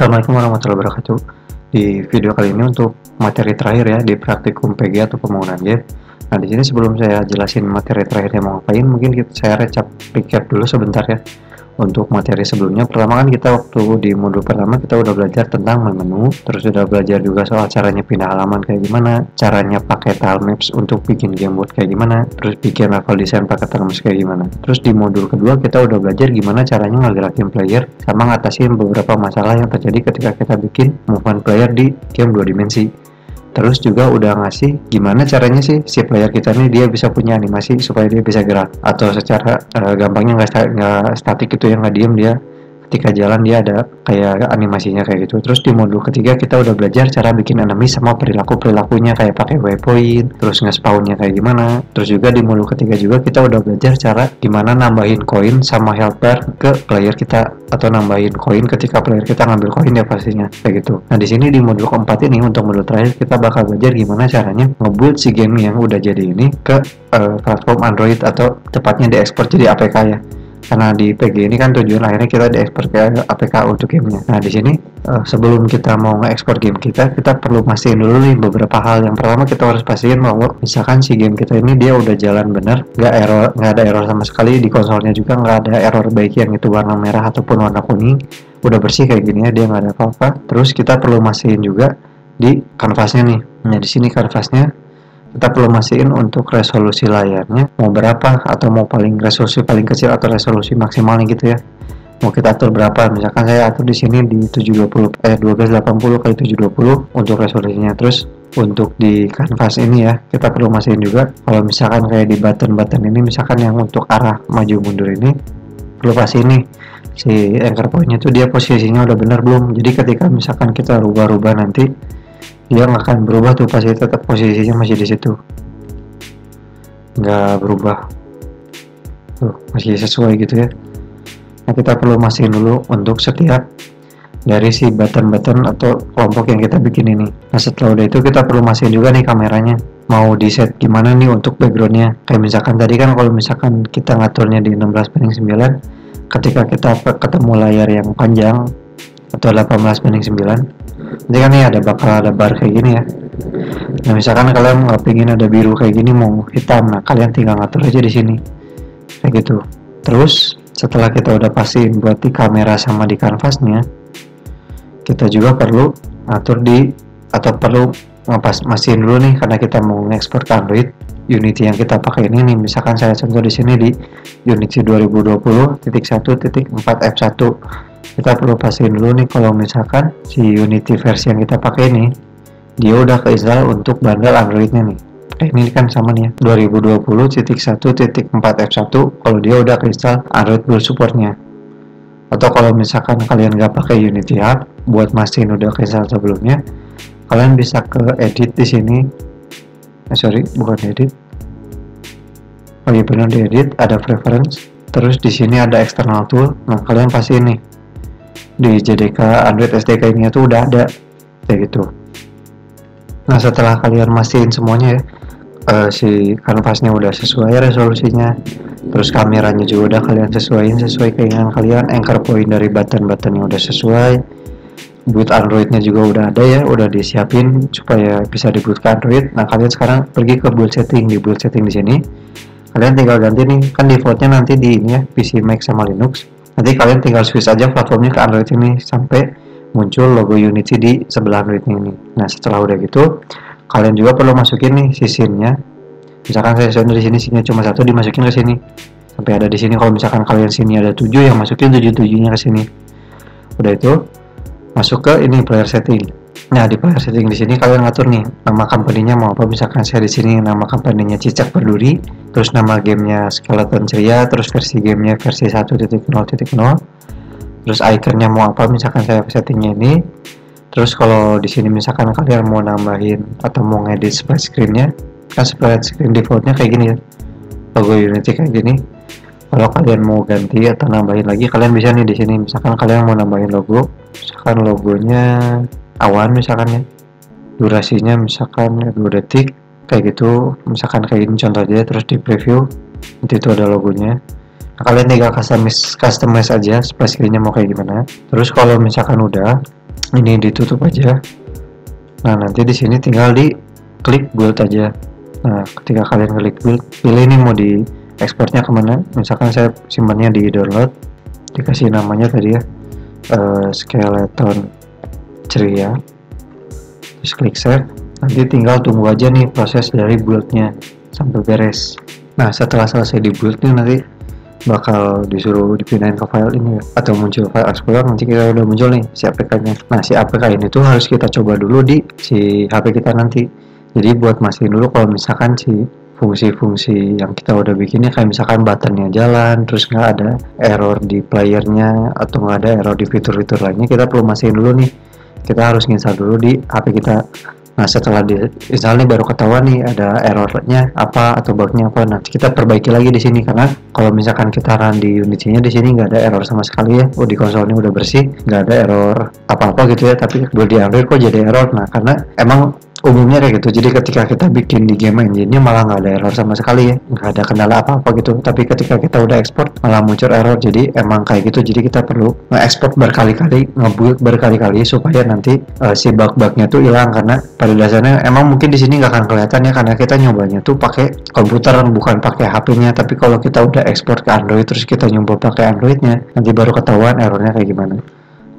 Assalamualaikum warahmatullahi wabarakatuh. Di video kali ini untuk materi terakhir ya di praktikum PG atau pembangunan game. Nah, di sini sebelum saya jelasin materi terakhirnya mau ngapain, mungkin saya recap dulu sebentar ya. Untuk materi sebelumnya, pertama kan kita waktu di modul pertama kita udah belajar tentang menu, terus udah belajar juga soal caranya pindah halaman kayak gimana, caranya pakai tile maps untuk bikin game mode kayak gimana, terus bikin level design pakai tile maps kayak gimana. Terus di modul kedua kita udah belajar gimana caranya ngegerakin player sama ngatasin beberapa masalah yang terjadi ketika kita bikin movement player di game 2 dimensi. Terus juga udah ngasih gimana caranya sih si player kita nih dia bisa punya animasi supaya dia bisa gerak, atau secara gampangnya nggak statik gitu ya, nggak diem dia. Ketika jalan dia ada kayak animasinya kayak gitu. Terus di modul ketiga kita udah belajar cara bikin enemy sama perilakunya kayak pakai waypoint, terus nge-spawnnya kayak gimana. Terus juga di modul ketiga juga kita udah belajar cara gimana nambahin koin sama health bar ke player kita, atau nambahin koin ketika player kita ngambil koin ya pastinya kayak gitu. Nah, di sini di modul keempat ini untuk modul terakhir kita bakal belajar gimana caranya ngebuild si game yang udah jadi ini ke platform Android, atau tepatnya diekspor jadi APK ya. Karena di PG ini kan tujuan akhirnya kita diekspor ke APK untuk gamenya. Nah, di sini sebelum kita mau nge-ekspor game kita perlu pastiin dulu nih beberapa hal. Yang pertama kita harus pastiin bahwa misalkan si game kita ini dia udah jalan bener, nggak ada error sama sekali di konsolnya, juga nggak ada error baik yang itu warna merah ataupun warna kuning, udah bersih kayak gini ya, dia nggak ada apa-apa. Terus kita perlu mastiin juga di kanvasnya nih. Nah, di sini kanvasnya kita perlu mastiin untuk resolusi layarnya mau berapa, atau mau resolusi paling kecil atau resolusi maksimalnya gitu ya. Mau kita atur berapa? Misalkan saya atur di sini di 1280 x 720 untuk resolusinya. Terus untuk di kanvas ini ya, kita perlu mastiin juga kalau misalkan kayak di button ini, misalkan yang untuk arah maju mundur ini, perlu pastiin nih si anchor point-nya tuh dia posisinya udah benar belum. Jadi ketika misalkan kita rubah-rubah nanti dia nggak akan berubah tuh, pasti tetap posisinya masih di situ, nggak berubah tuh, masih sesuai gitu ya. Nah, kita perlu mastiin dulu untuk setiap dari si button atau kelompok yang kita bikin ini. Nah, setelah udah itu kita perlu mastiin juga nih kameranya mau di set gimana nih untuk backgroundnya. Kayak misalkan tadi kan kalau misalkan kita ngaturnya di 16:9, ketika kita ketemu layar yang panjang atau 18:9, nanti kan nih bakal ada bar kayak gini ya. Nah, misalkan kalian nggak pengen ada biru kayak gini, mau hitam, nah kalian tinggal ngatur aja di sini kayak gitu. Terus setelah kita udah pastiin buat di kamera sama di kanvasnya, kita juga perlu atur perlu mastiin dulu nih, karena kita mau ngekspor ke Android Unity yang kita pakai ini nih. Misalkan saya contoh di sini di Unity 2020.1.4F1. Kita perlu pastiin dulu nih kalau misalkan si Unity versi yang kita pakai ini dia udah keinstall untuk bundle Androidnya nih. Ini kan sama nih ya, 2020.1.4F1 kalau dia udah keinstall Android Build supportnya. Atau kalau misalkan kalian nggak pakai Unity Hub buat mastiin udah keinstall sebelumnya, kalian bisa ke edit di sini. Bukan edit. Oh iya benar, di edit ada preference. Terus di sini ada external tool. Nah, kalian pasti ini di JDK Android SDK ini tuh udah ada kayak gitu. Nah, setelah kalian mastiin semuanya ya, si kanvasnya udah sesuai resolusinya, terus kameranya juga udah kalian sesuai keinginan kalian, anchor point dari button-buttonnya udah sesuai, boot Androidnya juga udah ada ya, udah disiapin supaya bisa diboot ke Android. Nah, kalian sekarang pergi ke build setting. Di build setting di sini kalian tinggal ganti nih, kan defaultnya nanti di ini ya, PC Mac sama Linux. Nanti kalian tinggal switch aja platformnya ke Android ini sampai muncul logo Unity di sebelah Android ini. Nah, setelah udah gitu, kalian juga perlu masukin nih si scene-nya. Misalkan saya contoh di sini scene-nya cuma 1, dimasukin ke sini sampai ada di sini. Kalau misalkan kalian scene-nya ada 7, yang masukin 7-7-nya ke sini. Udah itu masuk ke ini player setting. Nah, di player setting di sini kalian ngatur nih nama company-nya mau apa. Misalkan saya di sini nama company-nya Cicak Berduri, terus nama gamenya Skeleton Ceria, terus versi gamenya versi 1.0.0, terus iconnya mau apa, misalkan saya settingnya ini. Terus kalau di sini misalkan kalian mau nambahin atau mau ngedit splash screen-nya, kan splash screen defaultnya kayak gini ya, logo Unity kayak gini. Kalau kalian mau ganti atau nambahin lagi, kalian bisa nih di sini. Misalkan kalian mau nambahin logo, misalkan logonya awan misalkan ya, durasinya misalkan 2 detik kayak gitu, misalkan kayak ini contoh aja. Terus di preview nanti itu ada logonya. Nah, kalian tinggal customize aja splash screen-nya mau kayak gimana. Terus kalau misalkan udah, ini ditutup aja. Nah, nanti di sini tinggal di klik build aja. Nah, ketika kalian klik build, pilih nih mau di ekspornya kemana. Misalkan saya simpannya di download, dikasih namanya tadi ya, skeleton ceria, terus klik save. Nanti tinggal tunggu aja nih proses dari buildnya sampai beres. Nah, setelah selesai di build nih, nanti bakal disuruh dipindahin ke file ini ya, atau muncul file explorer. Nanti kita udah muncul nih si APK-nya. Nah, si APK ini tuh harus kita coba dulu di si HP kita nanti. Jadi buat mastiin dulu kalau misalkan si fungsi-fungsi yang kita udah bikinnya, kayak misalkan buttonnya jalan, terus nggak ada error di playernya, atau nggak ada error di fitur-fitur lainnya, kita perlu mastiin dulu nih. Kita harus install dulu di HP kita. Nah, setelah di install nih baru ketahuan nih ada errornya apa atau bugnya apa. Nanti kita perbaiki lagi di sini, karena kalau misalkan kita run di Unity-nya di sini nggak ada error sama sekali ya. Oh, di konsolnya udah bersih, nggak ada error apa-apa gitu ya. Tapi buat di Android kok jadi error. Nah, karena emang umumnya kayak gitu. Jadi ketika kita bikin di game engine-nya malah nggak ada error sama sekali ya, nggak ada kendala apa-apa gitu. Tapi ketika kita udah ekspor malah muncul error. Jadi emang kayak gitu. Jadi kita perlu nge-export berkali-kali, nge-build berkali-kali supaya nanti si bug-bugnya tuh hilang. Karena pada dasarnya emang mungkin di sini nggak akan kelihatan ya, karena kita nyobanya tuh pakai komputer bukan pakai HP-nya. Tapi kalau kita udah ekspor ke Android terus kita nyoba pakai Android-nya, nanti baru ketahuan errornya kayak gimana.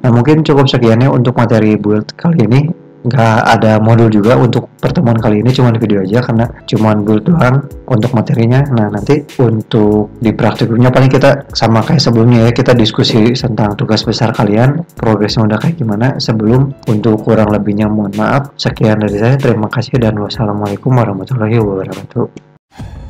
Nah, mungkin cukup sekiannya untuk materi build kali ini. Nggak ada modul juga untuk pertemuan kali ini, cuman video aja karena cuman build doang untuk materinya. Nah, nanti untuk di praktikumnya paling kita sama kayak sebelumnya ya, kita diskusi tentang tugas besar kalian, progresnya udah kayak gimana. Sebelum untuk kurang lebihnya mohon maaf. Sekian dari saya, terima kasih dan wassalamualaikum warahmatullahi wabarakatuh.